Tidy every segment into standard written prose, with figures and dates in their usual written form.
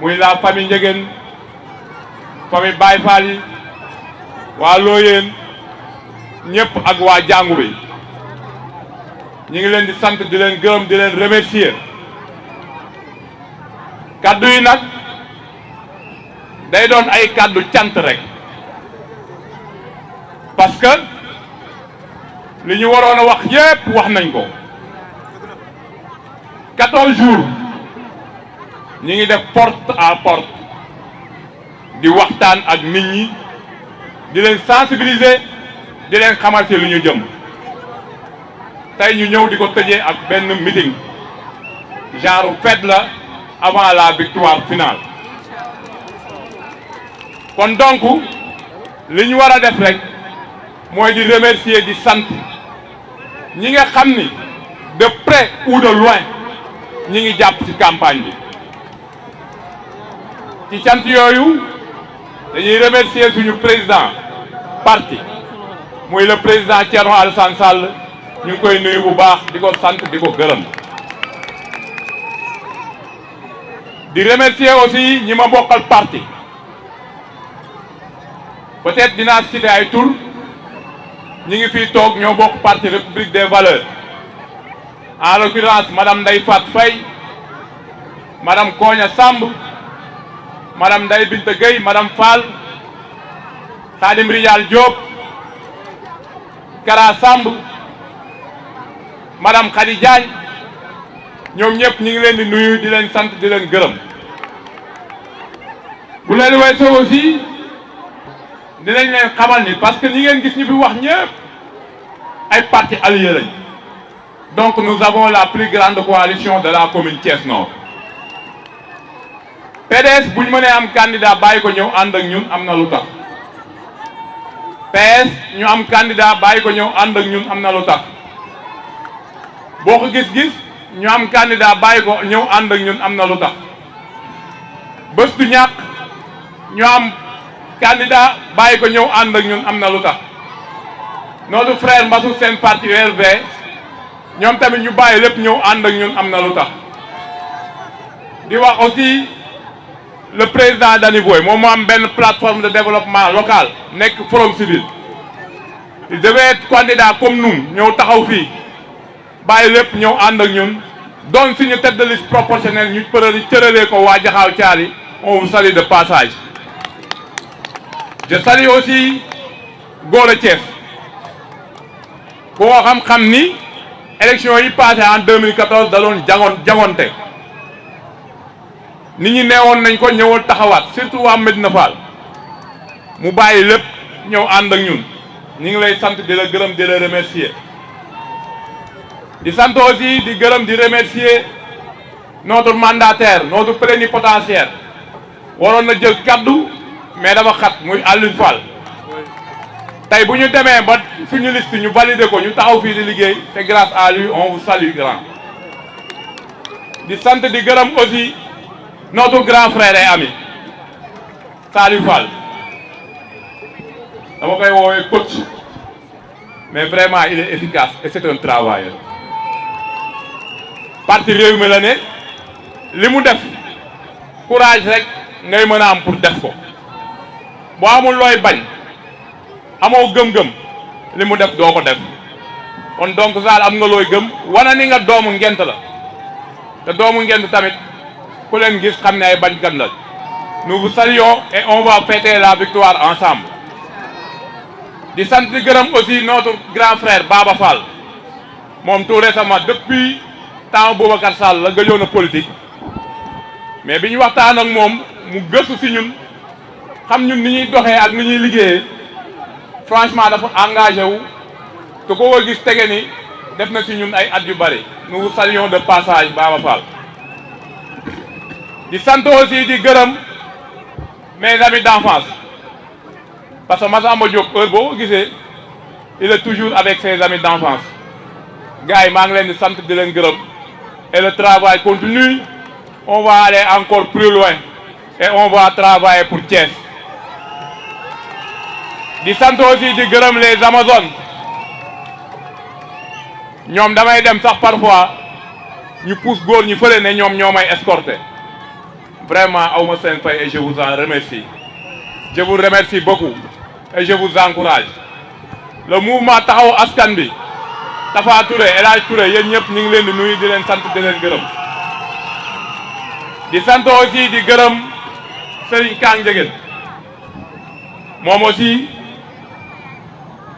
muy la famille Ndiéguène famille Baye Fall yi waa Looyeen ñëpp ak waa jàngu bi ñu ngi leen di sant di leen gërëm di leen remercier kaddu yi nag day doon ay kaddu cant rek parce que li ñu waroon a wax yépp wax nañ ko 14 jours ñu ngi def porte à porte di waxtaan ak nit ñi di leen sensibiliser di leen xamal ci lu ñu jëm tey ñu ñëw di ko tëjee ak benn meeting genre fête la avant la victoire finale kon donc li ñu war a def rek mooy di remercier di sant ñi nga xam ni de près ou de loin ñi ngi jàpp ci campagne bi ci cant yooyu dañuy remercier suñu président parti muy le président Thierno Alassane Sall ñu ngi koy nuyu bu baax di ko sant di ko gërëm di remercier aussi ñi ma bokkal parti peut-être dinaa citer ay tur ñi ngi fii toog ñoo bokk parti République des valeurs en l'occurrence madame Ndeye Fat Faye madame Koña Samb madame Ndeye Binta Gueye madame Fall Khadim Rijal Diop Kara Samb madame Khady Diagne ñoom ñëpp ñu ngi leen di nuyu di leen sant di leen gërëm bu leen weesoo aussi dinañ leen xamal ni parce que ñi ngeen gis ñu fi wax ñëpp ay partis alliés lañ donc nous avons la plus grande coalition de la commune Thiès Nord PDS bu ñu mënee am candidat bàyyi ko ñëw ànd ak ñun am na lu tax PS ñu am candidat bàyyi ko ñëw ànd ak ñun am na lu tax boo ko gis-gis ñu am candidat bàyyi ko ñëw ànd ak ñun am na lu tax bés du ñàkk ñu am candidat bàyyi ko ñëw ànd ak ñun am na lu tax notre frère Mbassou seen parti URV ñoom tamit ñu bàyyi lépp ñëw ànd ak ñun am na lu tax di wax aussi le président Dany Boye moom moo am benn plateforme de développement local nekk Forum Civil il devait être candidat comme nous ñëw taxaw fii bàyyi lépp ñëw ànd ak ñun doon suñu tête de liste proportionnelle ñu cëralee ko waa Jaxaaw Caali on vous salue de passage. Je salue aussi Gora Thiès koo xam ni élection yi passé en 2014 da doon jangonte nit ñi neewoon nañ ko ñëwal taxawaat surtout waa Medina Fall mu bàyyi lépp ñëw ànd ak ñun ñu ngi lay sant di la gërëm di la remercier di sant aussi di gërëm di remercier notre mandataire notre plénipotentiaire waroon na jël kaddu mais dafa xat muy Alioune Fall tey bu ñu demee ba suñu liste ñu valider ko ñu taxaw fii di liggéey c'est grâce à lui on vous salue grand di sant di gërëm aussi notre grand frère et ami Saliou Fall dama koy woowee coach mais vraiment il est efficace et c'est un travailleur parti Rewmi la ne li mu def courage rek ngay mën a am pour def ko boo amul looy bañ amoo gëm-gëm li mu def doo ko def kon donc Sall am nga looy gëm wana ni nga doomu ngent la te doomu ngent tamit ku leen gis xam ne ay bañkat la nous vous saluons et on va fêter la victoire ensemble di sant di gërëm aussi notre grand frère Baba Fall moom tout récemment depuis temps Boubacar Sall la gëjoon a politique mais bi ñu waxtaan ak moom mu gëstu si ñun xam ñun ni ñuy doxee ak ni ñuy liggéeyee franchement dafa engagé wu te ko ko gis tege ni def na si ñun ay at yu bari nous vous saluons de passage Baba Fall di sant aussi di gërëm mes amis d'enfance parce que Massamba Diop heure boo ko gisee il est toujours avec ses amis d'enfance gars yi maa ngi leen di sant di leen gërëm et le travail continue. On va aller encore plus loin et on va travailler pour Thiès. di sant aussi di gërëm les Amazones ñoom damay dem sax parfois ñu pousse góor ñi fële ne ñoom ñoo may escorter vraiment aw ma seen fay et je vous en remercie. Je vous remercie beaucoup et je vous encourage. Le mouvement taxawu askan bi Tafa Touré El Hadj Touré yéen ñëpp ñu ngi leen di nuyu di leen sant di leen gërëm di sant aussi di gërëm Serigne Kang Ndiéguène moom aussi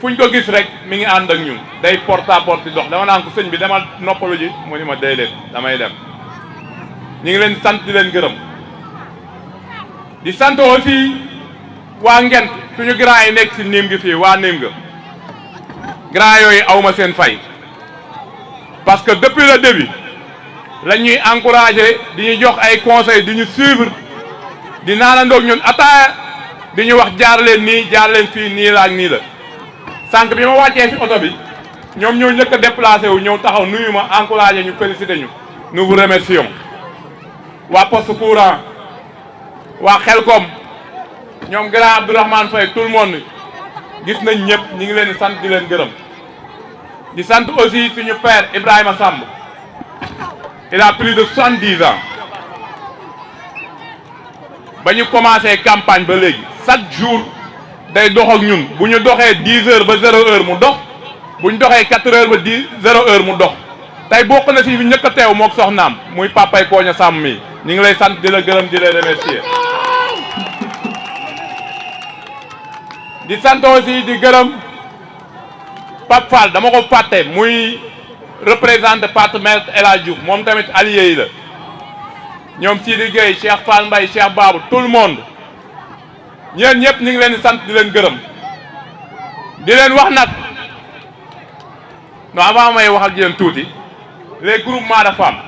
fuñ ko gis rek mi ngi ànd ak ñun day porte à porte di dox dama naan ko sëñ bi demal noppalu ji mu ni ma déedéet damay dem ñu ngi leen sant di leen gërëm di sant aussi waa Ngent suñu grand yi nekk si niim gi fii waa niim ga grand yooyu awma seen fay parce que depuis le début la ñuy encouragé di ñu jox ay conseils di ñu suivre di naanandoog ñun ataaya di ñu wax jaar leen nii jaar leen fii nii la ak nii la sànq bi ma wàccee si oto bi ñoom ñoo njëkk a déplacé wu ñëw taxaw nuyu ma encouragé ñu félicité ñu nous vous remercions waa poste courant waa Xelkom ñoom grand Abdourahmane Faye tout le monde gis nañ ñëpp ñu ngi leen di sant di leen gërëm di sant aussi suñu père Ibrahima Samb il a plus de 70 ans ba ñu commencé campagne ba léegi chaque jour day dox ak ñun bu ñu doxee 10 heures ba 0 heure mu dox bu ñu doxee 4 heures ba 0 heure mu dox tey bokk na si ñëkk a teew mook soxnaam muy papay Koña Samb mi ñu ngi lay sant di la gërëm di la remercier di sant aussi di gërëm Pape Fall dama ko fàtte muy représenté partenaire El Hadj Diouf moom tamit allié yi la ñoom Sidi Gueye Cheikh Fall Mbaye Cheikh Babou tout le monde ñeen ñëpp ñu ngi leen di sant di leen gërëm di leen wax nag non avant may wax ak yéen tuuti les groupements de femmes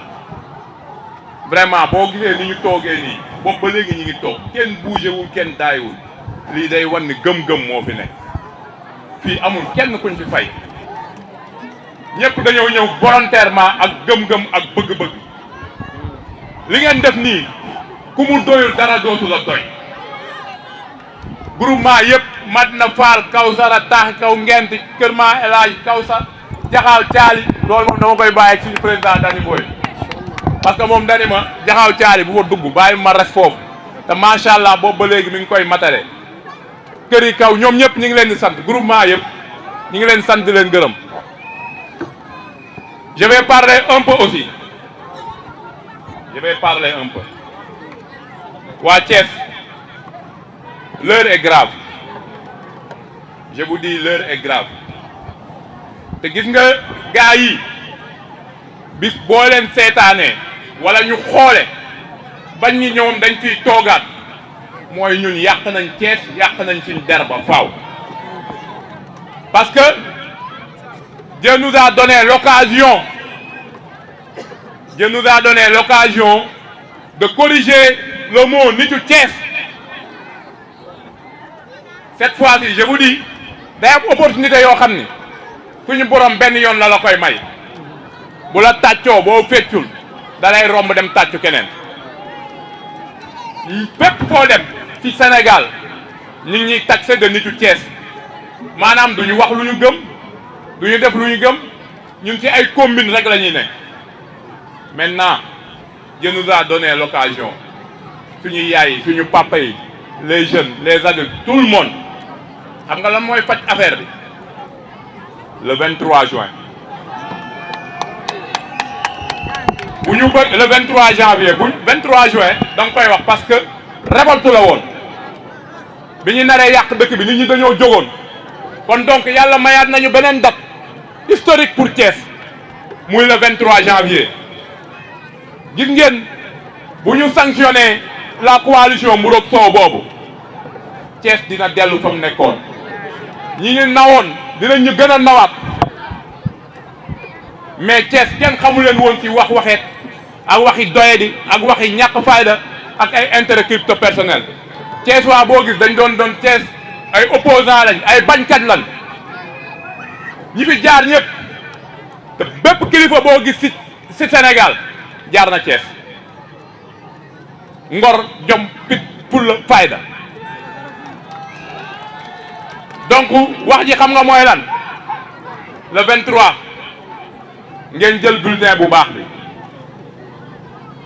vraiment boo gisee ni ñu toogee nii boobu ba léegi ñu ngi toog kenn bougé wul kenn daayiwul lii day wan ni gëm-gëm moo fi nekk fii amul kenn kuñ fi fay ñëpp dañoo ñëw volontairement ak gëm-gëm ak bëgg-bëgg li ngeen def nii ku mu doyul dara dootu la doy groupement yëpp Madina Fall Kawsara Taax Kaw Ngent Kër Ma El Hadj Kawsar Jaxaaw Caali loolu moom dama koy bàyyi ak suñu président Dani Boy parce que moom dani ma Jaxaaw Caali bu ko dugg bàyyi ma res foofu te macha allah boobu ba léegi mi ngi koy matale kër yi kaw ñoom ñëpp ñu ngi leen di sant groupement yëpp ñu ngi leen sant di leen gërëm je vais parler un peu aussi waa Thiès l'heure est grave je vous dis l'heure est grave te gis nga gaa yi bis boo leen seetaanee wala ñu xoole bañ ñi ñoom dañ fiy toogaat mooy ñun yàq nañ Thiès yàq nañ suñ der ba faaw parce que Dieu nous a donné l'occasion de corriger le mot nitu Thiès cette fois-ci je vous dis day am opportunité yoo xam ni suñu borom benn yoon la koy may bu la tàccoo boo feccul da lay romb dem tàccu keneen fépp foo dem ci Sénégal ñu ngi ñuy taxé de nitu Thiès maanaam duñu wax lu ñu gëm duñu def lu ñu gëm ñun ci ay combine rek la ñuy ne maintenant Dieu nous a donné l'occasion suñu yaay yi suñu papa yi les jeunes les adultes tout le monde xam nga lan mooy faj affaire bi le 23 juin bu ñu bëgg le 23 janvier bu 23 juin da nga koy wax parce que révolte la woon bi ñu naree yàq dëkk bi nit ñi dañoo jógoon kon donc yàlla mayaat nañu beneen date historique pour Thiès muy le 23 janvier gis ngeen bu ñu sanctionné la coalition Mburoog Sow boobu Thiès dina dellu fa mu nekkoon ñi ñu nawoon dinañ ñu gën a nawaat mais Thiès kenn xamu leen woon ci waxeet ak waxi doyadi ak waxi ñàkk fayda ak ay intérêt crypto personnel Thiès waa boo gis dañ doon Thiès ay opposant lañ ay bañkat lañ ñi fi jaar ñëpp te bépp kilifa boo gis ci Sénégal jaar na Thiès ngor jom pit fulla fayda donc wax ji xam nga mooy lan le 23 ngeen jël bulletin bu baax bi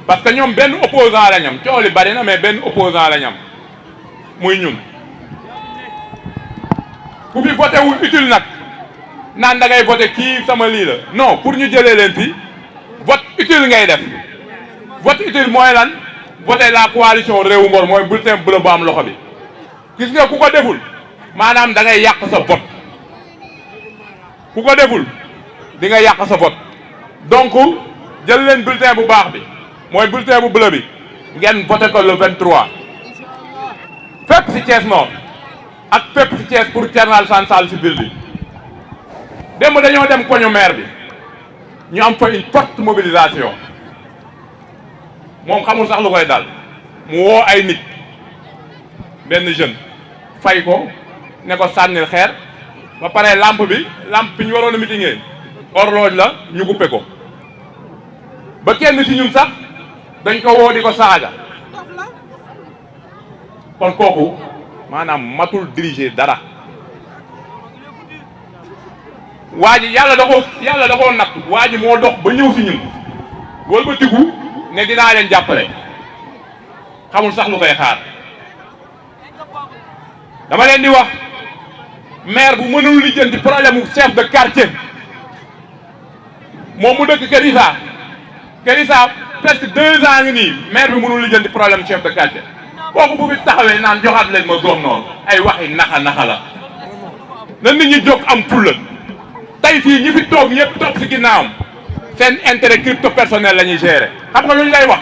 parce que ñoom benn opposant la ñam coow li bari na mais benn opposant la ñam muy ñun ku fi voté wu utile nag naan da ngay voté kii sama lii la non pour ñu jëlee leen fi vote utile ngay def vote utile mooy lan voté la coalition Réewu Ngor mooy bulletin bleu bu am loxo bi gis nga ku ko deful maanaam da ngay yàq sa vote ku ko deful di nga yàq sa vote donc jël leen bulletin bu baax bi mooy bulletin bu bleu bi ngeen voté ko le 23 fépp ci Thiès Nord ak fépp ci Thiès pour Thierno Alassane Sall ci ville bi démb dañoo dem koñu maire bi ñu am fa une forte mobilisation moom xamul sax lu koy dal mu woo ay nit benn jeune fay ko ne ko sànnil xeer ba pare lampe bi ñu waroon a meetingee horloge la ñu coupé ko ba kenn ci ñun sax dañ ko woo di ko saaga kon kooku maanaam matul diriger dara waa ji yàlla da koo natt waa ji moo dox ba ñëw ci ñun wala ba tigu ne dinaa leen jàppale xamul sax lu koy xaar dama leen di wax maire bu mënul lijjanti problème mu chef de quartier moom mu dëkk Kër Issa presque 2 ans ngi nii maire bi mënul lijjanti problème chef de quartier kooku bu fi taxawee naan joxaat leen ma zone noonu ay waxi naxa la na nit ñi jóg am fulla tey fii ñi fi toog ñëpp toog ci ginnaawam seen intérêt crypto personnel la ñuy gérer xam nga lu ñu lay wax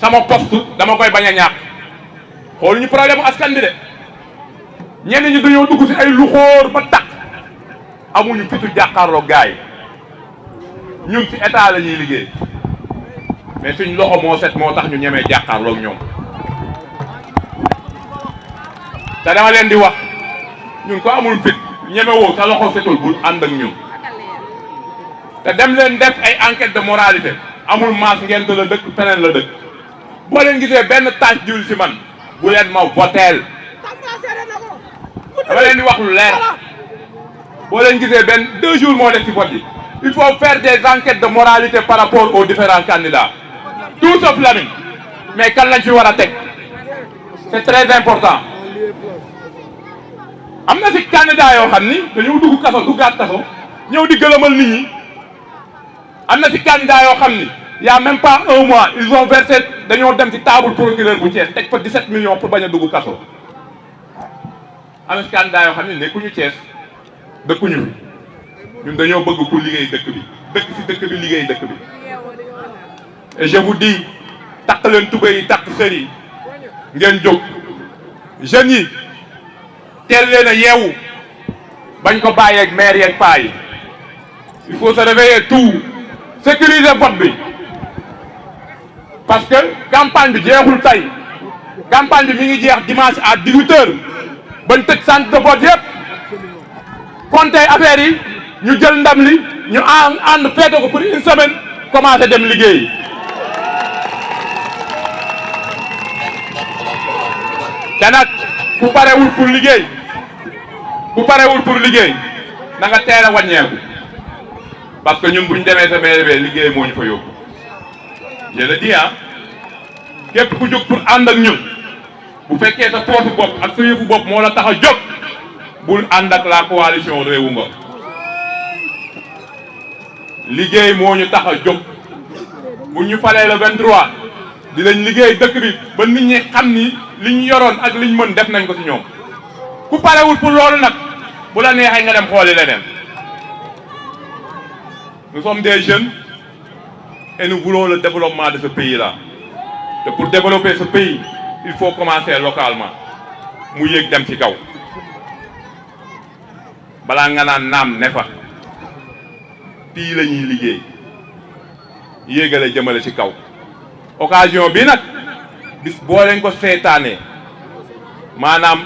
sama poste dama koy bañ a ñàkk xool ñu problème askan bi de ñenn ñi dañoo dugg ci ay luxóor ba tax amuñu fitu jàkkaarloo gaay ñun ci état la ñuy liggéey mais suñ loxo moo set moo tax ñu ñemee jàkkaarloo ñoom te dama leen di wax ñun ko amul fit ñemewoo sa loxo setul bul ànd ak ñun te dem leen def ay enquête de moralité amul maas ngent la dëkk feneen la dëkk boo leen gisee benn tâche diwul ci man bu leen ma voteel dama leen di wax lu leer boo leen gisee benn 2 jours moo def ci vote yi il faut faire des enquêtes de moralité par rapport aux différents candidats tout sauf Lamine mais kan lañ fi war a teg c'est très important am na ci candidat yoo xam ni dañoo dugg kaso duggaat kaso ñëw di gëlëmal nit ñi am na ci candidat yoo xam ni y a même pas 1 mois ils ont versé dañoo dem ci table procureur bu Thiès teg fa 17 millions pour bañ a dugg kaso am na ci candidat yoo xam ni nekkuñu Thiès dëkkuñu fi ñun dañoo bëgg ku liggéey dëkk bi dëkk ci dëkk bi liggéey dëkk bi et je vous dis takk leen tubéy yi takk sër yi ngeen jóg jeunes yi teel leen a yeewu bañ ko bàyyeeg maire yeeg paa yi il faut se réveiller tout sécuriser vote bi parce que campagne bi jeexul tey campagne bi mi ngi jeex dimanche à 18h bañ tëj centre de vote yëpp compter affaire yi ñu jël ndam li ñu ànd feete ko pour 1 semaine commencé dem liggéey te nag ku parewul pour liggéey na nga teel a wàññeeku parce que ñun bu ñu demee sa mairie liggéey moo ñu fa yóbbu je le dis képp ku jóg pour ànd ak ñun bu fekkee sa poosu bopp ak sa yëfu bopp moo la tax a jóg bul ànd ak la coalition Réewu Ngor liggéey moo ñu tax a jóg bu ñu falee le 23 dinañ liggéey dëkk bi ba nit ñi xam ni li ñu yoroon ak li ñu mën def nañ ko ci ñoom ku parewul pour loolu nag bu la neexee nga dem xooli leneen nous sommes des jeunes et nous voulons le développement de ce pays-là te pour développer ce pays il faut commencer localement mu yéeg dem ci kaw balaa nga naan naam ne fa fii la ñuy liggéey yéegale jëmale ci kaw occasion bi nag bis boo leen ko seetaanee maanaam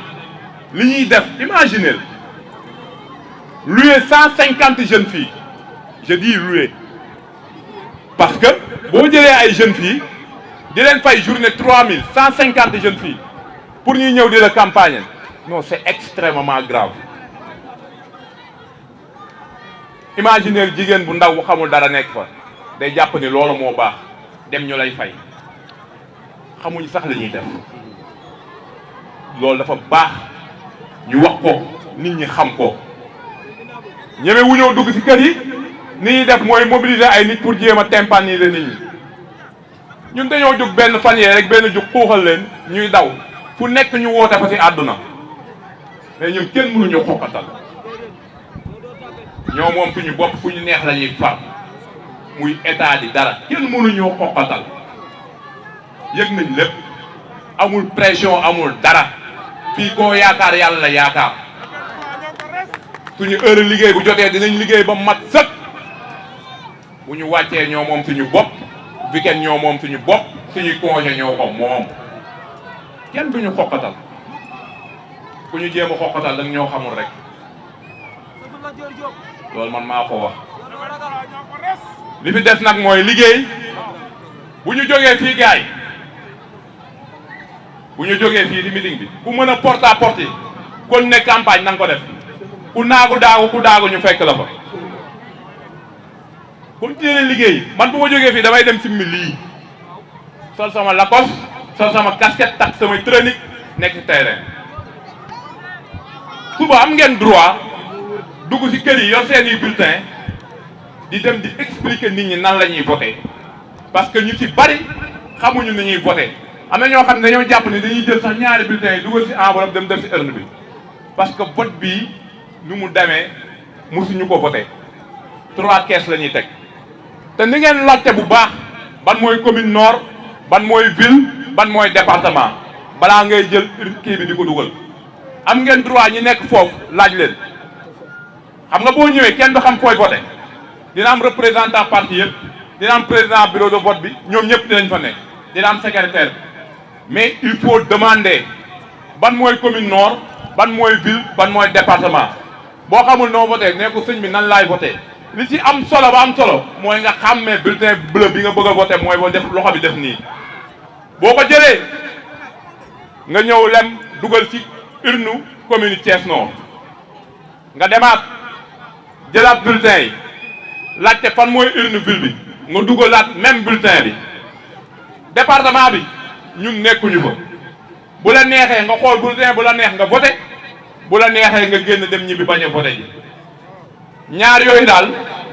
li ñuy def imaginez louer 150 jeunes filles je dis louer parce que boo jëlee ay jeunes filles di leen fay journée 3150 jeunes filles pour ñuy ñëw di la campagne non c'est extrêmement grave. Imaginez jigéen bu ndaw bu xamul dara nekk fa day jàpp ni loolu moo baax dem ñu lay fay xamuñ sax la ñuy def loolu dafa baax ñu wax ko nit ñi xam ko. ñeme wu ñëw dugg ci kër yi ni ñuy def mooy mobiliser ay nit pour jéem a tympaniser nit ñi ñun dañoo jóg benn fan yee rek benn jóg xuuxal leen ñuy daw fu nekk ñu woote fa ci àdduna mais ñun kenn mënuñu xoqatal ñoo moom suñu bopp fu ñu neex la ñuy far muy état di dara kenn mënuñoo xoqatal yëg nañ lépp amul pression amul dara fii koo yaakaar yàlla la yaakaar suñu heure liggéey bu jotee dinañ liggéey ba mat sëkk bu ñu wàccee ñoo moom suñu bopp weekend ñoo moom suñu bopp suñuy congé ñoo ko moom kenn duñu xoqatal ku ñu jéem a xoqatal danga ñoo xamul rek loolu man maa ko wax li fi des nag mooy liggéey bu ñu jógee fii gaay bu ñu jógee fii ci meeting bi ku mën a porte à porte kon ne campagne na nga ko def ku naagu daagu ku daagu ñu fekk la fa continuer liggéey man bu ma jógee fii damay dem simmi lii sol sama Lacoste sol sama casquette tak samay tronique nekk terrain suba am ngeen droit dugg ci kër yi yor seeni bulletin di dem di expliquer nit ñi nan la ñuy voter parce que ñu ci bari xamuñu ni ñuy voter am na ñoo xam ne dañoo jàpp ne dañuy jël sax ñaari bulletins yi dugal ci enveloppe dem def ci urne bi parce que vote bii nu mu demee musuñu ko voter 3 caisses la ñuy teg te ni ngeen laajte bu baax ban mooy commune nord ban mooy ville ban mooy département balaa ngay jël kii bi di ko dugal am ngeen droit ñi nekk foofu laaj leen xam nga boo ñëwee kenn du xam fooy voter dina am représentant parti yëpp dina am président bureau de vote bi ñoom ñëpp dinañ fa nekk dina am secrétaire mais il faut demander ban mooy commune nord ban mooy ville ban mooy département boo xamul noo voté ne ko sëñ bi nan laay voté li ci am solo ba am solo mooy nga xàmmee bulletin bleu bi nga bëgg a voté mooy boo def loxo bi def nii boo ko jëlee nga ñëw lem dugal ci urne commune Thiès Nord nga demaat jëlaat bulletin yi laajte fan mooy urne ville bi nga dugalaat même bulletin bi département bi ñun nekkuñu fa bu la neexee nga xool bulletin bu la neex nga voté bu la neexee nga génn dem ñibbi bañ a voté ji ñaar yooyu daal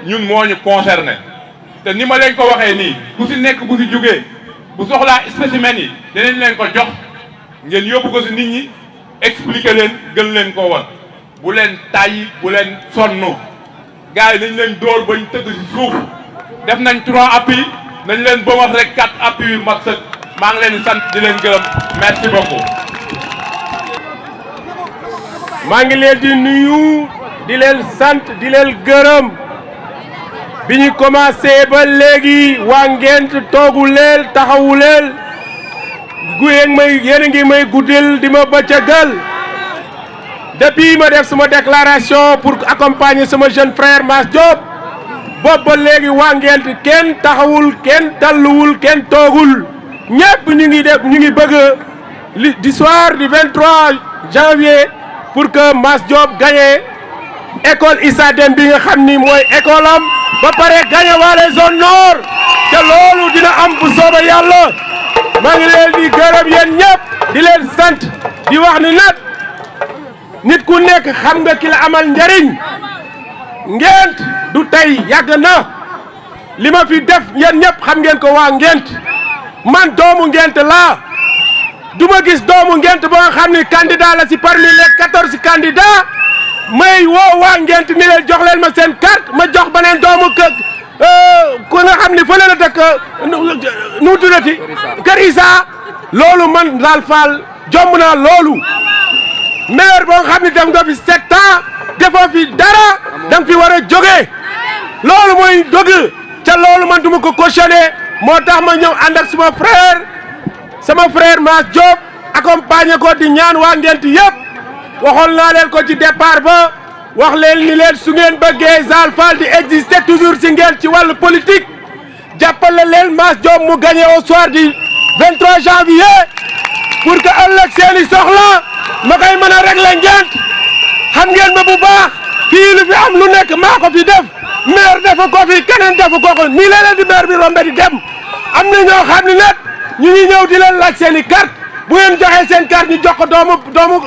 ñun moo ñu concerné te ni ma leen ko waxee nii bu si nekk bu si jógee bu soxlaa spécimen yi dinañ leen ko jox ngeen yóbbu ko si nit ñi expliquer leen gën leen ko wan bu leen tàyyi bu leen sonn gars yi nañ leen dóor bañ tëdd si suuf def nañ 3 appuis nañ leen ba wax rek 4 appuis yu mat sëkk maa ngi leen di sant di leen gërëm merci beaucoup. maa ngi leen di nuyu di leen sant di leen gërëm bi ñu commencé ba léegi waa Ngent toogu leen taxawu leen yéen a ngi may guddil di ma bëccëgal depuis ma def sama déclaration pour accompagner sama jeune frère Mass Diop boobu ba léegi waa Ngent kenn taxawul kenn dalluwul kenn toogul ñëpp ñu ngi bëgg du soir du 23 janvier pour que Mass Diop gagne école Issa Dème bi nga xam ni mooy école am ba pare gagne waale zone nord te loolu dina am bu soobee yàlla maa ngi leen di gërëm yéen ñëpp di leen sant di wax ni nag nit ku nekk xam nga ki la amal njariñ Ngent du tey yàgg na li ma fi def yéen ñëpp xam ngeen ko waa Ngent man doomu Ngent laa du ma gis doomu Ngent ba nga xam ni candidat la si parmi les 14 candidats may woo waa Ngent ni leen jox leen ma seen carte ma jox beneen doomu ku nga xam ni fële la dëkk nu tuddati Kër Issa loolu man daal Fall jomb naa loolu maire boo nga xam ni def nga fi 7 ans defoo fi dara danga fi war a jógee loolu mooy dëgg ca loolu man duma ko cautionné moo tax ma ñëw ànd ak sama frère Mass Diop accompagner ko di ñaan waa Ngent yëpp waxoon naa leen ko ci départ ba wax leen ni leen su ngeen bëggee Zal Fall di exister toujours si Ngent ci wàllu politique jàppale leen Mass Diop mu gagné au soir du 23 janvier pour que ëllëg seeni soxla ma koy mën a régler ngeen xam ngeen ma bu baax fii lu fi am lu nekk maa ko fi def maire defu ko fi keneen defu ko ko nii leen di maire bi rombe di dem am na ñoo xam ne nag ñu ngi ñëw di leen laaj seen i carte bu ngeen joxee seen carte ñu jox ko doomu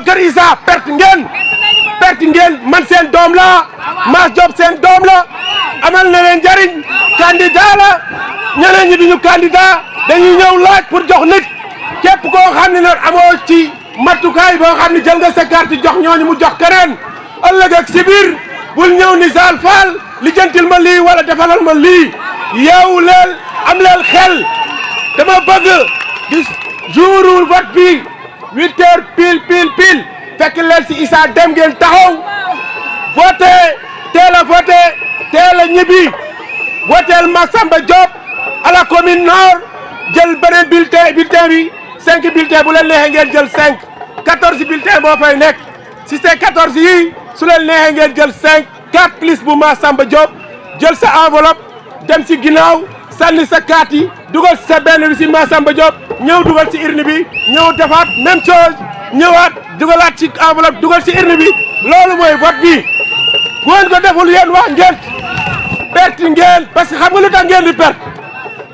Kër Issa perte ngeen man seen doom la Mass Diop seen doom la amal na leen njariñ candidat la ñeneen ñi duñu candidat dañuy ñëw laaj pour jox nit képp koo xam ne nag amoo ci matukaay boo xam ne jël nga sa carte jox ñooñu mu jox keneen ëllëg ak si biir bul ñëw ni Zal Fall lijjantil ma lii wala defalal ma lii yeewu leen am leen xel dama bëgg gis jour vote bi 8 heures pile fekk leen si Issa dem ngeen taxaw voté teel a voté teel a ñibbi voteel Massamba Diop à la commune nord jël beneen bulletin bi 5 bulletins bu leen neexee ngeen jël 5 14 bulletins boo fay nekk si c'est 14 yi su leen neexee ngeen jël 5 4 plus bu Massamba Diop jël sa enveloppe dem si ginnaaw sànni sa carte yi dugal sa benn bi si Massamba Diop ñëw dugal si urne bi ñëw defaat même chose ñëwaat dugalaat ci enveloppe dugal si urne bi loolu mooy vote bi bu ngeen ko deful yéen waa Ngent perte ngeen parce que xam nga lu tax ngeen di perte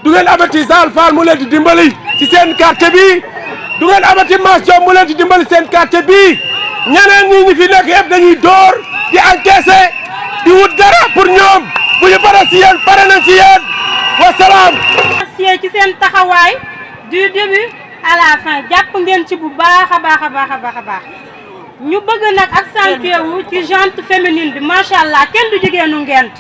du ngeen amati Zal Fall mu leen di dimbali ci seen quartier bi du ngeen amati Mass Diop mu leen di dimbali seen quartier bi ñeneen ñi fi nekk yëpp dañuy door di encaisser di wut dara pour ñoom bu ñu pare si yéen pare nañ si yéen wasalaam. merci ci seen taxawaay du début à la fin jàpp ngeen ci bu baax a baax ñu bëgg nag accentuer wu ci gente féminine bi macha allah kenn du jigéenu Ngent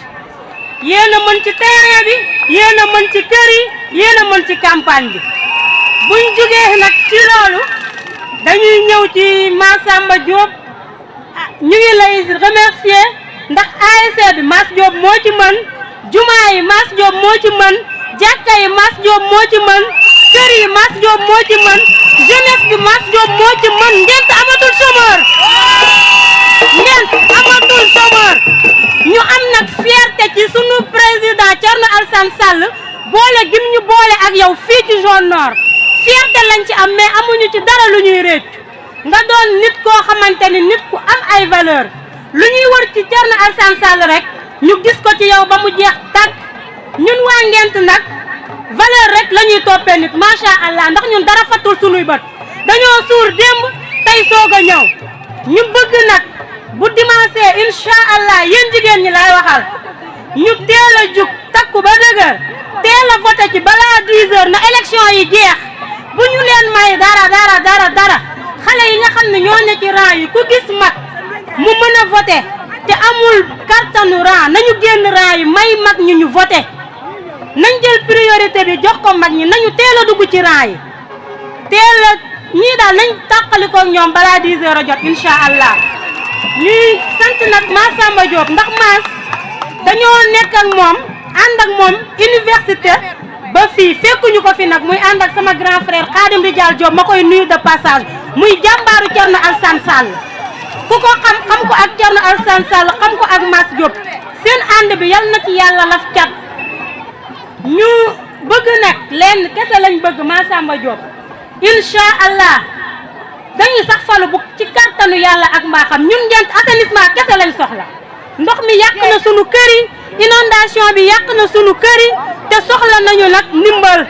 yéen a mën ci terrain bi yéen a mën ci kër yi yéen a mën ci campagne bi buñ jógee nag ci loolu dañuy ñëw ci Massamba Diop ñu ngi lay remercier ndax ASC bi Mass Diop moo ci mën jumaa yi Mass Diop moo ci mën jàkka yi Mass Diop moo ci mën kër yi Mass Diop moo ci mën jeunesse bi Mass Diop moo ci mën Ngent amatul chômeur ñu am nag fierté ci sunu président Thierno Alassane Sall boole gim ñu boole ak yow fii ci zone nord fierté lañ ci am mais amuñu ci dara lu ñuy réccu nga doon nit koo xamante ni nit ku am ay valeur lu ñuy wër ci Thierno Alassane Sall rek ñu gis ko ci yow ba mu jeex tàkk ñun waa Ngent nag valeur rek la ñuy toppee nit macha allah ndax ñun dara fattul sunuy bët dañoo suur démb tey soog a ñëw ñu bëgg nag bu dimanche incha allah yéen jigéen ñi laay waxal ñu teel a jug takku ba dëgër teel a voté ci balaa 10 heures na élection yi jeex bu ñu leen may dara xale yi nga xam ne ñoo ne ci rang yi ku gis mag mu mën a voté te amul kartanu rang nañu génn rang yi may mag ñi ñu voté nañ jël priorité bi jox ko mag ñi nañu teel a dugg ci rang yi teel a ñii daal nañ tàqalikoo ak ñoom balaa 10 heures a jot incha allah ñuy sant nag Massamba Diop ndax Mass dañoo nekk ak moom ànd ak moom université ba fii fekkuñu ko fi nag muy ànd ak sama grand frère Khadim Rijal Diop ma koy nuyu de passage muy jàmbaaru Thierno Alassane Sall ku ko xam ko ak Thierno Alassane Sall xam ko ak Mass Diop seen ànd bi yal na ci yàlla laf cat ñu bëgg nag lenn kese lañ bëgg Massamba Diop incha allah dañuy sax falu bu ci kàttanu yàlla ak mbaaxam ñun Ngent assainissement kese lañ soxla ndox mi yàq na sunu kër yi inondation bi yàq na sunu kër yi te soxla nañu nag ndimbal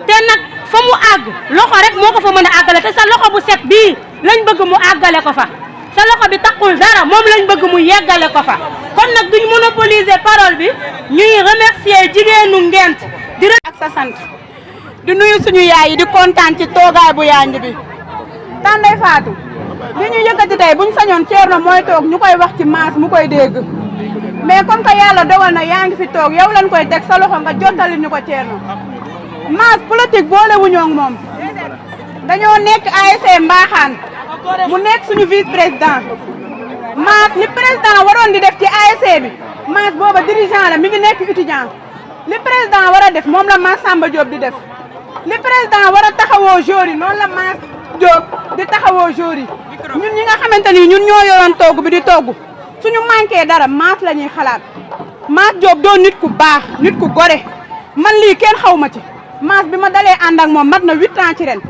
te nag fa mu àgg loxo rek moo ko fa mën a àggale te sa loxo bu set bii lañ bëgg mu àggale ko fa sa loxo bi taqul dara moom lañ bëgg mu yeggale ko fa kon nag duñ monopoliser parole bi ñuy remercier jigéenu Ngent di ak sa sant di nuyu suñu yaay yi di kontaan ci toogaay bu yanj bi Tandey Fatou li ñu yëkkati tey buñ sañoon Thierno mooy toog ñu koy wax ci Mass mu koy dégg mais comme que yàlla dogal na yaa ngi fi toog yow lañ koy teg sa loxo nga jottali ñu ko Thierno Mass politique boole wuñoo ak moom dañoo nekk ASC Mbaxaan mu nekk suñu vice président Mass li président waroon di def ci ASC bi Mass booba dirigeant la mi ngi nekk étudiant li président war a def moom la Massamba Diop di def li président war a taxawoo jour yi noonu la Mass Diop di taxawoo jour yi ñun ñi nga xamante ni ñun ñoo yoroon togg bi di togg suñu manqué dara Mass la ñuy xalaat Mass Diop doon nit ku baax nit ku gore man lii kenn xaw ma ci Mass bi ma dalee ànd ak moom mat na 8 ans ci ren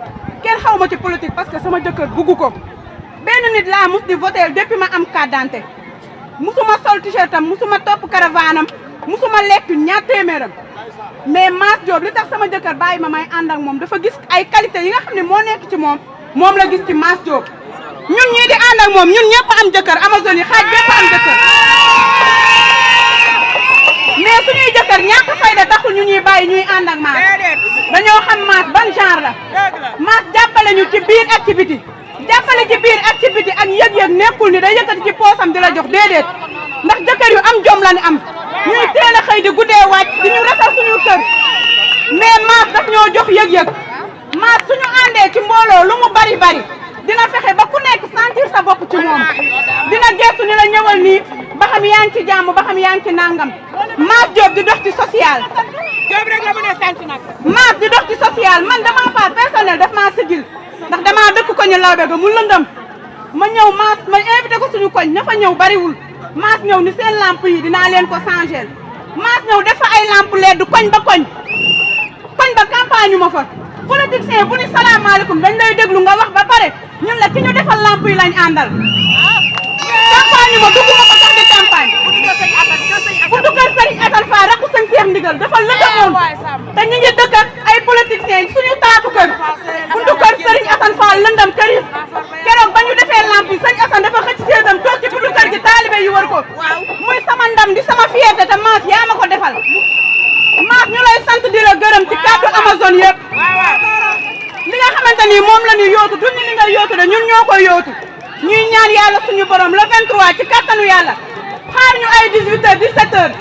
kenn xaw ma ci politique parce que sama jëkkër bugg ko benn nit laa mus di voter depuis ma am carte d'identité musuma sol t-shirt am musuma topp caravane am musuma lekk ñaar téeméeram mais Mass Diop li tax sama jëkkër bàyyi ma may ànd ak moom dafa gis ay qualité yi nga xam ne moo nekk ci moom la gis ci Mass Diop ñun ñii di ànd ak moom ñun ñëpp am jëkkër Amazone yi xaaj bépp am jëkkër mais suñuy jëkkër ñàkk fayda taxul ñu ñuy bàyyi ñuy ànd ak Mass dañoo xam Mass ban genre la Mass jàppale ñu ci biir activité jàppale ci biir activité ak yëg-yëg nekkul ni day yëkkati ci poosam di la jox déedéet ndax jëkkër yu am jom la ñu am ñuy teel a xëy di guddee wàcc di ñu resal suñu kër mais Mass daf ñoo jox yëg-yëg Mass suñu àndee ci mbooloo lu mu bari bari dina fexe ba ku nekk sentir sa bopp ci moom dina gestu ni la ñëwal nii ba xam yaa ngi ci jàmm ba xam yaa ngi ci nangam Mass Diop di dox ci social. Diop rek la mën a sant nag. Mass di dox ci social man dama part personnel daf maa sigil ndax damaa dëkk ko ñu lawbe ga mu lëndëm ma ñëw Mass ma invité ko suñu koñ ña fa ñëw bariwul Mass ñëw ni seen lampe yi dinaa leen ko changer Mass ñëw def fa ay lampe LED koñ ba campagne ma fa politicien bu ni salaamaaleykum dañ lay déglu nga wax ba pare ñun la ki ñu defal lampe yi lañ àndal campagne ma dugguma ko sax di campagne buntu kër Serigne Assane Fall rakku sëñ Cheikh Ndigal dafa lëndëmoon te ñu ngi dëkk ak ay politiciens suñu taatu kër buntu kër Serigne Assane Fall lëndëm kër yi keroog ba ñu defee lampe yi sëñ Assane dafa xëcc séesam toog ci buntu kër gi taalibe yi wër ko muy sama ndam di sama fierté te Mass yaa ma ko defal Mass ñu lay sant di la gërëm ci kàddu Amazone yëpp li nga xamante ni moom la ñu yóotu duñu li nga yóotu de ñun ñoo koy yóotu ñuy ñaan yàlla suñu borom le 23 ci kattanu yàlla xaar ñu ay 18h 17h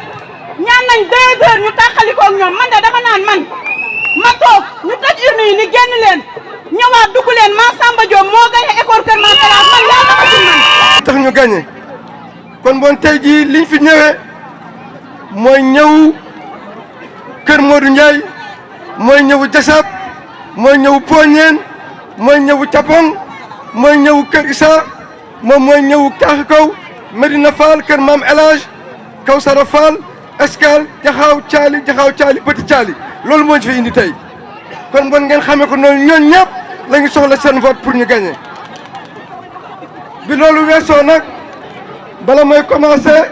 ñaan nañ 2h ñu tàqalikoo ak ñoom man de dama naan man ma toog ñu tëj urne yi ni génn leen ñëwaat dugg leen Massamba Diop moo gagné école Kër Massalaam man yàlla ko ci man tax ñu gagné kon bon tey jii liñ fi ñëwee mooy ñëw Kër Modou Ndiaye mooy ñëw Jassab mooy ñëw Poñeen mooy ñëw Capong mooy ñëw Kër Issa moom mooy ñëw Kaaxikaw Medina Fall Kër Maam El Hadj Kawsara Fall Escale Jaxaaw Caali Petit Caali loolu moo ñu fi indi tey kon bon ngeen xamee ko noonu ñoon ñëpp la ñu soxla seen vote pour ñu gagner bi loolu weesoo nag bala may commencer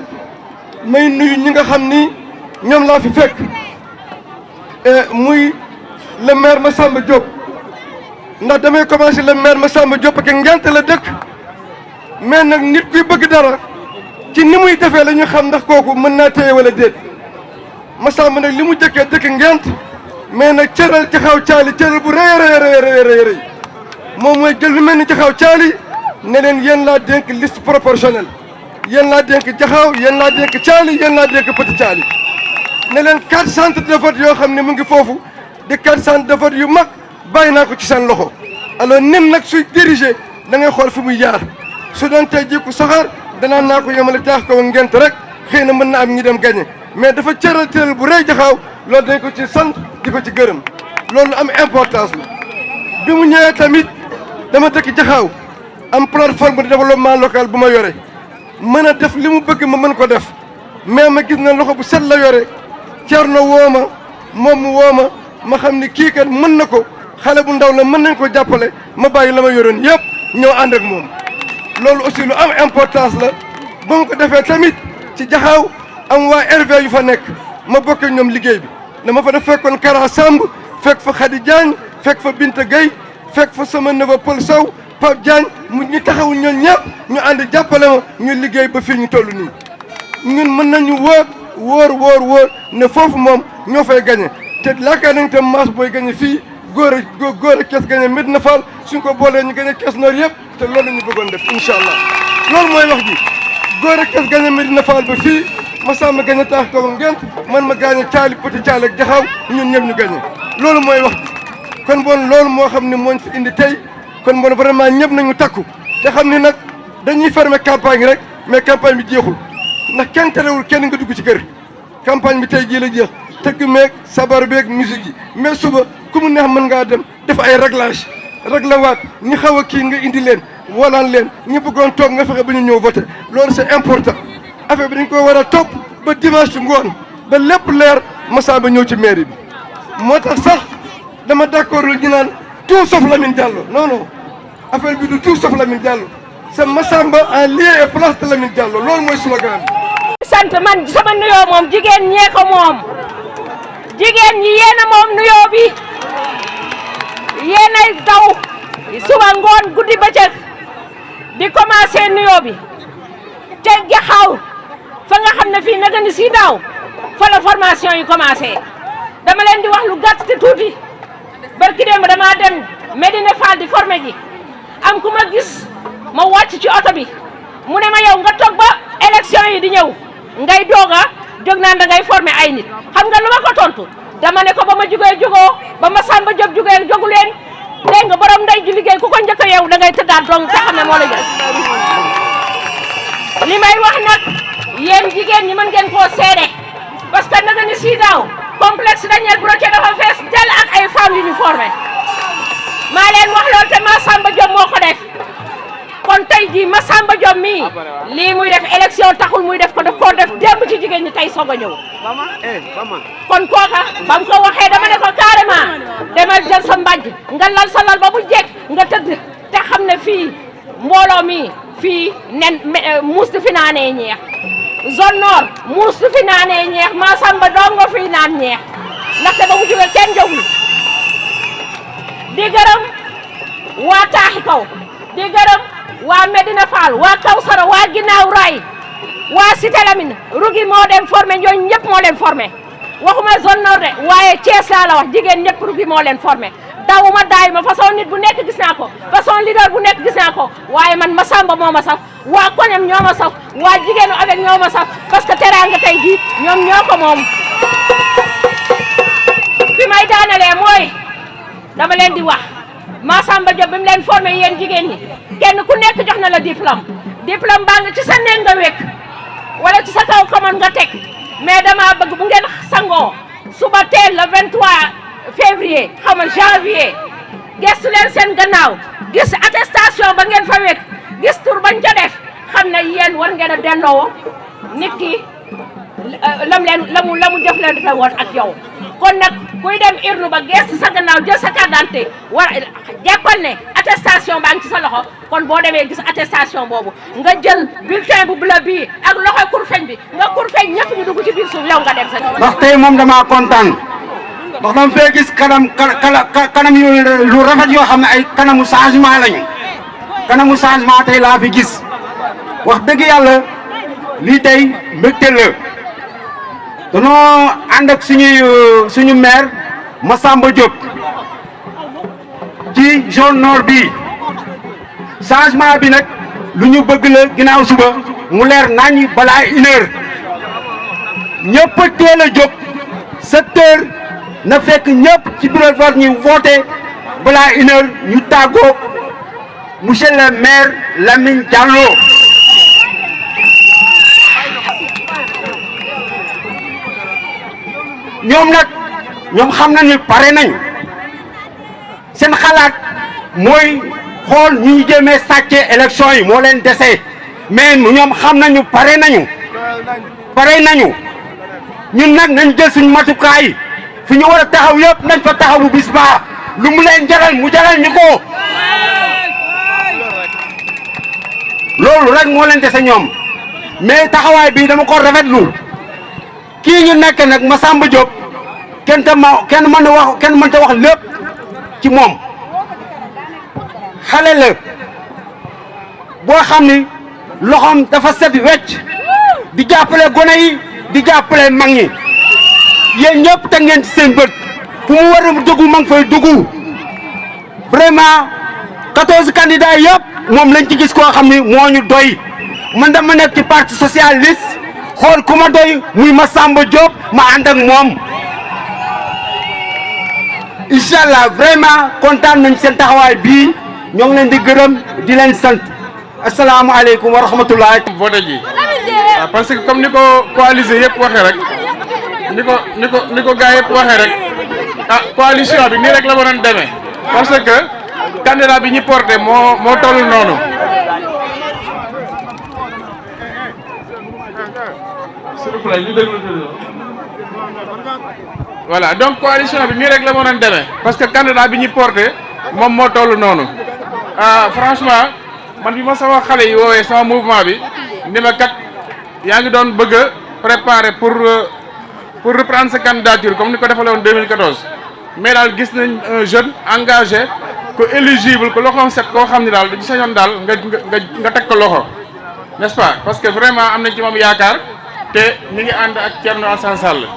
may nuyu ñi nga xam ni ñoom laa fi fekk muy le maire Massamba Diop ndax damay commencer le maire Massamba Diop ak Ngent la dëkk mais nag nit kuy bëgg dara ci ni muy defee la ñu xam ndax kooku mën naa téye wala déet Massamba nag li mu jëkkee dëkk Ngent mais nag cëral Jaxaaw Caali cëral bu rëy moom mooy jël lu mel ni Jaxaaw Caali ne leen yéen laa dénk liste proportionnelle yéen laa dénk Jaxaaw yéen laa dénk Caali yéen laa dénk Petit Caali ne leen 4 centres de vote yoo xam ne mu ngi foofu di 4 centres de vote yu mag bàyyi naa ko ci seen loxo alors nen nag suy diriger da ngay xool fu muy jaar su doon tey jii ku soxar danaa naa ko yemale jaax ko Ngent rek xëy na mën na am ñi dem gagné mais dafa cëral bu rëy Jaxaaw loolu dañ ko ci sant di ko ci gërëm loolu am importance la bi mu ñëwee tamit dama dëkk Jaxaaw am plateforme de développement local bu ma yore mën a def li mu bëgg ma mën ko def mais ma gis na loxo bu set la yore Thierno woo ma moom mu woo ma xam ni kii kat mën na ko xale bu ndaw la mën nañ ko jàppale ma bàyyi la ma yoroon yëpp ñëw ànd ak moom loolu aussi lu am importance la ba mu ko defee tamit ci Jaxaaw am waa RV yu fa nekk ma bokk ñoom liggéey bi dama fa def fekkoon Kara Samb fekk fa Khady Diagne fekk fa Binta Gueye fekk fa sama neveu Paul Sow Pape Diagne mu ñu taxawu ñoom ñëpp ñu ànd jàppale ma ñu liggéey ba fii ñu toll nii ñun mën nañu wóor ne foofu moom ñoo fay gagné te laakaar nañ tam Mass booy gagné fii góor a kees gagné Medina Fall suñ ko boolee ñu gagné kees noor yëpp te loolu la ñu bëggoon def incha allah loolu mooy wax ji góor a kees gagné Medina Fall ba fii Massamba gagné taax kaw Ngent man ma gagné Caali Petit Caali ak Jaxaaw ñun ñëpp ñu gagné loolu mooy wax ji kon bon loolu moo xam ne mooñ fi indi tey kon bon vraiment ñëpp nañu takku te xam ni nag dañuy fermer campagne rek mais campagne bi jeexul ndax kenn terewul kenn nga dugg ci kër campagne bi tey jii la jeex tëgg meeg sabar beeg musique yi mais suba ku mu neex mën ngaa dem def ay réglage réglawaat ñi xaw a kii nga indi leen walaan leen ñi bëggoon toog nga fexe ba ñu ñëw voté loolu c'est important affaire bi dañ ko war a topp ba dimanche ci ngoon ba lépp leer Massamba ñëw ci mairie bi moo tax sax dama d'accord ñu naan tout sauf Lamine Diallo non non affaire bi du tout sauf Lamine Diallo c'est Massamba en lieu et place de Lamine Diallo loolu mooy slogan bi. sant man sama nuyoo moom jigéen ñee ko moom jigéen ñi yéen a moom nuyoo bi yéenay daw suba ngoon guddi bëccëg di commencé nuyoo bi te Jaxaaw fa nga xam ne fii naka ni si daaw fa la formation yi commencé dama leen di wax lu gàtt te tuuti barki démb damaa dem Medina Fall di formé ji am ku ma gis ma wàcc ci oto bi mu ne ma yow nga toog ba élection yi di ñëw ngay doog a jóg naan da ngay formé ay nit xam nga lu ma ko tontu dama ne ko ba ma jugee jógoo ba Massamba Diop jugee jógu leen dégg nga borom ndey ji liggéey ku ko njëkk a yow da ngay tëddaat dong te xam ne moo la jël li may wax nag yéen jigéen ñi mën ngeen koo seede parce que naka ni si daaw complexe Daniel Brochet dafa fees del ak ay femmes yu ñu formé maa leen wax loolu te Massamba Diop moo ko def kon tey jii Massamba Diop mii lii muy def élection taxul muy def ko daf koo def démb ci jigéen ñi tey soog a ñëw kon kooka ba mu ko waxee dama ne ko carrément demal jël sa mbàjj nga lal sa lal ba mu jekk nga tëdd te xam ne fii mbooloo mi fii nen muus di fi naanee ñeex zone nord muus di fi naanee ñeex Massamba dongo fii naan ñeex ndaxte ba mu jógee kenn jógul di gërëm waa taaxi kaw di gërëm waa Medina Fall waa Kawsara waa ginnaaw raay waa Cité Lamine rugi moo dem formé ñooñu ñëpp moo leen formé waxuma zone nord de waaye Thiès laa la wax jigéen ñëpp rugi moo leen formé dawuma daay ma façon nit bu nekk gis naa ko façon leader bu nekk gis naa ko waaye man Massamba moo ma saf waa koñam ñoo ma saf waa jigéenu avec ñoo ma saf parce que teraanga tey jii ñoom ñoo ko moom fi may daanalee mooy dama leen di wax Massamba Diop bi mu leen formé yéen jigéen ñi kenn ku nekk jox na la diplôme baa nga ci sa neen nga wekk wala ci sa kaw commande nga teg mais dama bëgg bu ngeen sangoo suba teel le 23 février xaw ma janvier gestu leen seen gannaaw gis attestation ba ngeen fa wekk gis tur bañ ca def xam ne yéen war ngeen a delloo nit ki la mu def leen dafa woon ak yow kon nag kuy dem urne ba gestu sa gannaaw jël sa carte d'identité war jàppal ne attestation baa ngi ci sa loxo kon boo demee gis attestation boobu nga jël bulletin bu bleu bii ak loxo kurfeñ bi nga kurfeñ ñëpp ñu dugg ci biir suuf yow nga dem sa. ndax tey moom damaa kontaan ndax dama fee gis kanam yu lu rafet yoo xam ne ay kanamu changement lañu kanamu changement tey laa fi gis wax dëgg yàlla lii tey mbégte la danoo ànd ak suñu maire Massamba Diop ci zone nord bi changement bi nag lu ñu bëgg la ginnaaw suba mu leer nañ balaa 1 heure ñëpp a teel a jóg 7 heures na fekk ñëpp ci bureau de vote ñu voté balaa 1 heure ñu tàggoo monsieur le maire Lamine Diallo. ñoom nag ñoom xam nañu pare nañ seen xalaat mooy xool ñu ñu jëmee sàcce élection yi moo leen dese mais ñoom xam nañu pare nañu ñun nag nañ jël suñu matukaay fi ñu war a taxaw yëpp nañ fa taxaw bu bis ba lu mu leen jaral mu jaral ñu ko loolu rek moo leen dese ñoom mais taxawaay bi dama ko rafetlu kii ñu nekk nag Massamba Diop kenn mënta wax lépp ci moom xale la boo xam ni loxoom dafa set wecc di jàppale gone yi di jàppale mag ñi yéen ñëpp te ngeen ci seen bët fu mu war a dugg ma ngi fay dugg vraiment 14 candidats yëpp moom lañ ci gis koo xam ni moo ñu doy man dama nekk ci parti socialiste xool ku ma doy muy Massamba Diop ma ànd ak moom incha allah vraiment kontaan nañ seen taxawaay bii ñoo ngi leen di gërëm di leen sant asalaamaaleykum wa rahmatulah. voté ji waaw parce que comme ni ko coalisé yëpp waxee rek ni ko gars yëpp waxee rek ah coalition bi nii rek la waroon demee parce que candidat bi ñu porté moo toll noonu. s'il vous plaît ñu déglu voilà donc coalition bi nii rek la mënoon demee parce que candidat bi ñu porté moom moo toll noonu franchement man bi ma sama xale yi woowee sama mouvement bi ni ma kat yaa ngi doon bëgg a préparer pour reprendre sa candidature comme ni ko defale woon 2014 mais daal gis nañ un jeune engagé ko éligible ko loxoom set koo xam ne daal dañu sañoon daal nga teg ko loxo n'est-ce pas parce que vraiment am nañ ci moom yaakaar te ñu ngi ànd ak Thierno Alassane Sall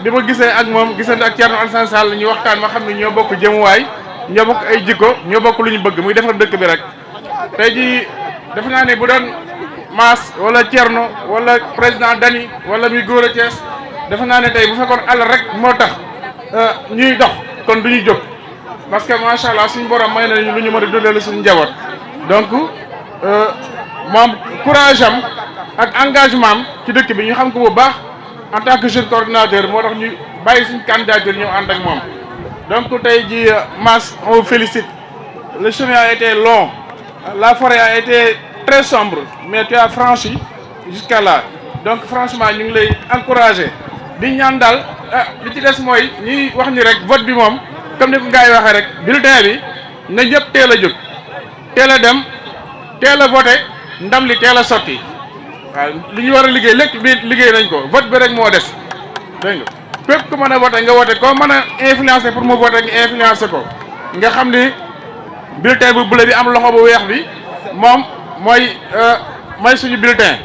bi ma gisee ak moom gisante ak Thierno Alassane Sall ñu waxtaan ma xam ne ñoo bokk jëmuwaay ñoo bokk ay jikko ñoo bokk lu ñu bëgg muy defar dëkk bi rek tey jii defe naa ne bu doon Mass wala Thierno wala président Dany wala muy Gora Thiès defe naa ne tey bu fekkoon àll rek moo tax ñuy dox kon du ñu jóg parce que macha allah suñu borom may nañu lu ñu mën a dundal suñu njaboot donc moom courage am ak engagement am ci dëkk bi ñu xam ko bu baax en tant que jeune coordinateur moo tax ñu bàyyi suñu candidature ñëw ànd ak moom donc tey ji Mass on vous félicite le chemin a été long la forêt a été très sombre mais tu as franchi jusqu'à là donc franchement ñu ngi lay encourager di ñaan daal li ci des mooy ñuy wax ni rek vote bi moom comme ni ko gars yi waxee rek bulletin bi na ñëpp teel a jóg teel a dem teel a voté ndam li teel a sotti waaw li ñu war a liggéey lépp bi liggéey nañ ko vote bi rek moo des dégg nga képp ku mën a voté nga voté koo mën a influencer pour mu voté nga influencer ko nga xam ni bulletin bu bleu bi am loxo bu weex bi moom mooy suñu bulletin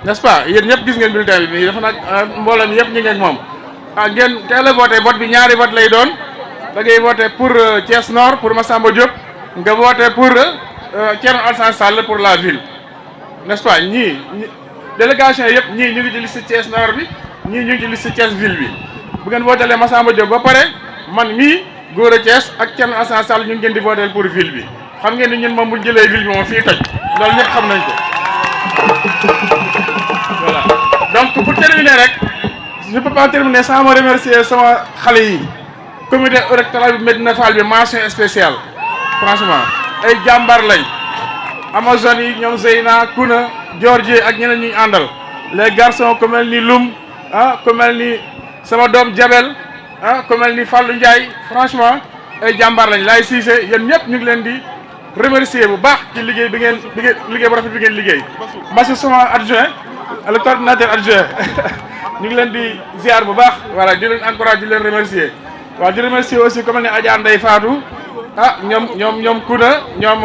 n'est-ce pas yéen ñëpp gis ngeen bulletin bi nii dafa nag mbooloo mi yëpp ñu ngeen moom ngeen teel a voté vote bi ñaari vote lay doon da ngay voté pour Thiès Nord pour Massamba Diop nga voté pour Thierno Alassane Sall pour la ville n'est-ce pas ñii délégation yëpp ñii ñu ngi ci liste Thiès Nord bi ñii ñu ngi ci liste Thiès ville bi bu ngeen votélee Massamba Diop ba pare man mii Gora Thiès ak Thierno Alassane Sall ñu ngi ngeen di voté pour ville bi xam ngeen ni ñun moom bu ñu jëlee ville bi moom fii toj loolu ñëpp xam nañ ko voilà donc pour terminer rek je peux pas terminer sans me remercier sama xale yi comité électoral bi Médina Fall bi mention spéciale franchement ay jàmbaar lañ Amazone yi ñoom Zeyna Kuna Georgie ak ñeneen ñuy àndal les garçons ku mel ni Loum ku mel ni sama doom Jabel ku mel ni Fallou Ndiaye franchement ay jàmbaar lañ laay Cissé yéen ñëpp ñu ngi leen di remercier bu baax ci liggéey bi ngeen liggéey bu rafet bi ngeen liggéey Massi sama adjoint le coordinateur adjoint ñu ngi leen di ziar bu baax voilà di leen encourage di leen remercier waaw di remercier aussi ku mel ni Adja Ndeye Fatou ñoom Kuna ñoom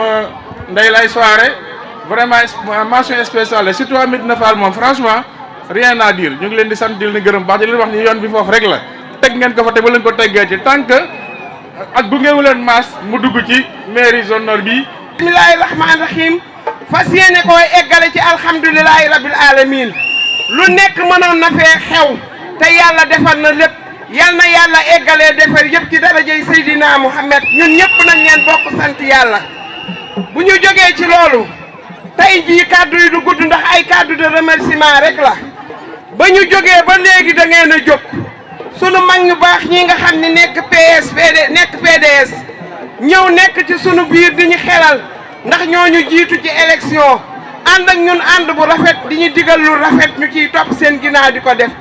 Ndeye Lay Soirée vraiment mention spéciale surtout à Médina Fall moom franchement rien à dire ñu ngi leen di sant di leen gërëm baax di leen wax ni yoon bi foofu rek la teg ngeen ko fa te ba leen ko teggee ci tant que ak gungewu leen Mass mu dugg ci mairie zone nord bi bismillahi rahmaani rahim fas yéene koy eggale ci alhamdulilahi rabil alamin lu nekk mënoon na fee xew te yàlla defar na lépp yal na yàlla eggalee defar yëpp ci darajey Seydina Muhammad ñun ñëpp nañ leen bokk sant yàlla bu ñu jógee ci loolu tey jii kàddu yi du gudd ndax ay kàddu de remerciement rek la ba ñu jógee ba léegi da ngeen a jóg sunu mag ñu baax ñi nga xam ne nekk PDS ñëw nekk ci sunu biir di ñu xelal ndax ñooñu jiitu ci élection ànd ak ñun ànd bu rafet di ñu digal lu rafet ñu ciy topp seen ginnaaw di ko def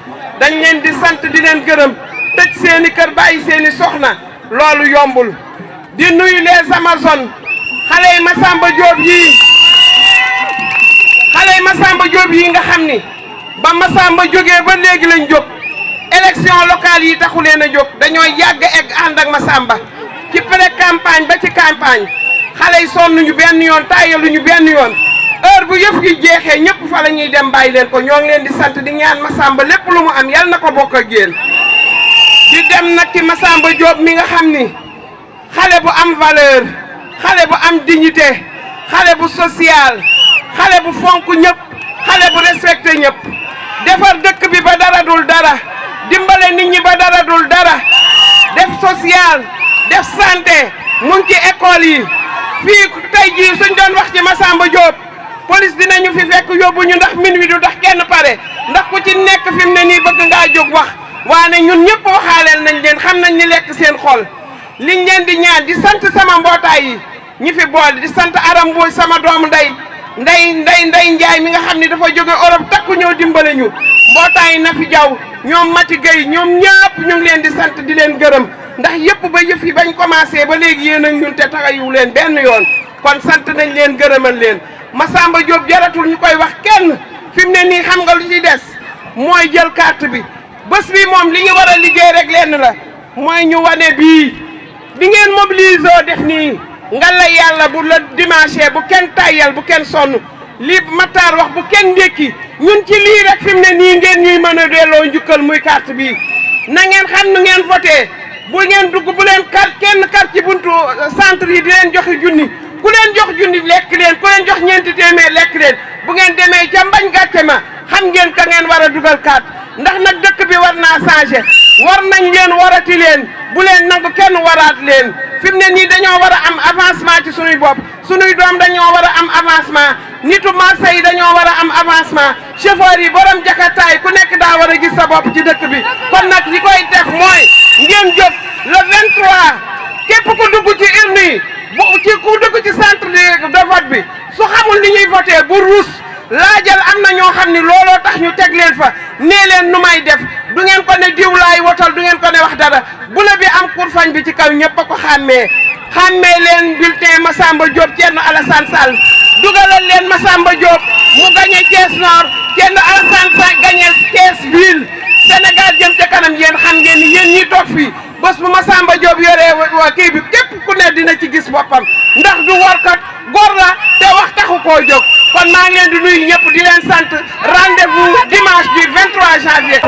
dañ leen di sant di leen gërëm tëj seeni kër bàyyi seeni soxna loolu yombul di nuyu les Amazones xale yi Massamba Diop yi nga xam ni ba Massamba jógee ba léegi lañ jóg élection locale yi taxu leen a jóg dañoo yàgg egg ànd ak Massamba ci pré-campagne ba ci campagne xale yi sonnuñu benn yoon tàyyaluñu benn yoon heure bu yëf gi jeexee ñëpp fa la ñuy dem bàyyi leen ko ñoo ngi leen di sant di ñaan Massamba lépp lu mu am yal na ko bokk ak yéen di dem nag ci Massamba Diop mi nga xam ni xale bu am valeur xale bu am dignité xale bu social xale bu fonk ñëpp xale bu respecté ñëpp defar dëkk bi ba dara dul dara dimbale nit ñi ba dara dul dara def social def santé mu ngi ci école yi fii tey jii suñ doon wax ci Massamba Diop police dinañu fi fekk yóbbu ñu ndax minuit du ndax kenn pare ndax ku ci nekk fi mu ne nii bëgg ngaa jóg wax waane ñun ñëpp waxaaleel nañ leen xam nañ ni lekk seen xol liñ leen di ñaan di sant sama mbootaay yi ñi fi boole di sant Aram Mbooj sama doomu ndey Njaay mi nga xam ne dafa jóge Europe takku ñëw dimbale ñu mbootaay na fi jaw ñoom Mati Gueye ñoom ñëpp ñu ngi leen di sant di leen gërëm ndax yëpp ba yëf yi bañ commencé ba léegi yéen ak ñun te taxawu leen benn yoon kon sant nañ leen gërëmal leen Massamba Diop jaratul ñu koy wax kenn fi mu ne nii xam nga lu ci des mooy jël carte bi bés bi moom li ñu war a liggéey rek lenn la mooy ñu wane bii bi ngeen mobilisé def nii nga la yàlla bu la dimanche bu kenn tayyal bu kenn sonn li Matar wax bu kenn ndékki ñun ci lii rek fi mu ne nii ngeen ñuy mën a delloo njukkal muy carte bii na ngeen xam nu ngeen voté bu ngeen dugg bu leen kenn kar ci buntu centre yi di leen joxi junni ku leen jox junni lekk leen ku leen jox ñeenti téeméer lekk leen bu ngeen demee ca mbañ gàcce ma xam ngeen ka ngeen war a dugal carte ndax nag dëkk bi war naa changé war nañ leen warati leen bu leen nangu kenn waraat leen fi mu ne nii dañoo war a am avancement ci sunuy bopp sunuy doom dañoo war a am avancement nitu marché yi dañoo war a am avancement chauffeur yi borom jakataay ku nekk daa war a gis sa bopp ci dëkk bi kon nag li koy def mooy ngeen jóg le 23 képp ku dugg ci urne yi ku dugg ci centre de vote bi su xamul li ñuy voté bu ruus laajal am na ñoo xam ni looloo tax ñu teg leen fa nee leen nu may def du ngeen ko ne diw laay wotal du ngeen ko ne wax dara bula bi am kurfañ bi ci kaw ñëpp a ko xàmmee leen bulletin Massamba Diop Thierno Alassane Sall dugalal leen Massamba Diop mu gagné Thiès Nord Thierno Alassane Sall gagné Thiès ville Sénégal jëm ca kanam yéen xam ngeen ni yéen ñi toog fii bés bu Massamba Diop yoree waa kii bi képp ku ne dina ci gis boppam ndax du warkat góor la te wax taxu koo jóg kon maa ngi leen di nuyu ñëpp di leen sant rendez-vous dimanche du 23 janvier